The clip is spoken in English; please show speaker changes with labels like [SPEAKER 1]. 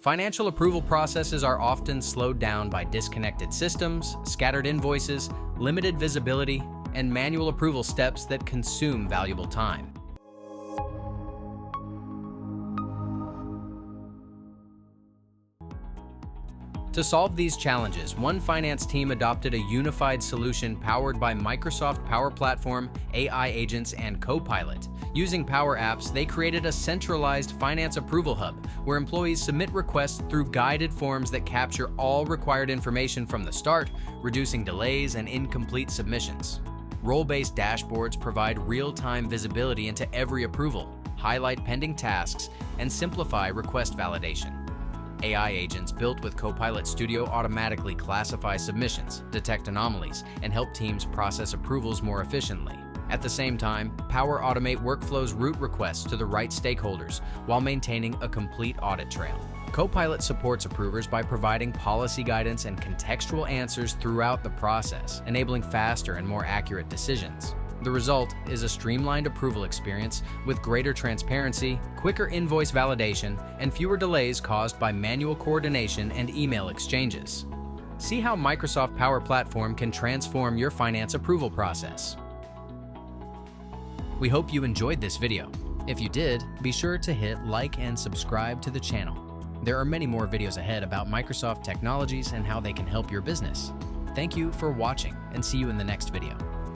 [SPEAKER 1] Financial approval processes are often slowed down by disconnected systems, scattered invoices, limited visibility, and manual approval steps that consume valuable time. To solve these challenges, one finance team adopted a unified solution powered by Microsoft PowerPlatform, AI agents, and Copilot. Using Power Apps, they created a centralized finance approval hub where employees submit requests through guided forms that capture all required information from the start, reducing delays and incomplete submissions. Role-based dashboards provide real-time visibility into every approval, highlight pending tasks, and simplify request validation. AI agents built with Copilot Studio automatically classify submissions, detect anomalies, and help teams process approvals more efficiently. At the same time, Power Automate workflows route requests to the right stakeholders while maintaining a complete audit trail. Copilot supports approvers by providing policy guidance and contextual answers throughout the process, enabling faster and more accurate decisions. The result is a streamlined approval experience with greater transparency, quicker invoice validation, and fewer delays caused by manual coordination and email exchanges. See how Microsoft Power Platform can transform your finance approval process. We hope you enjoyed this video. If you did, be sure to hit like and subscribe to the channel. There are many more videos ahead about Microsoft technologies and how they can help your business. Thank you for watching, and see you in the next video.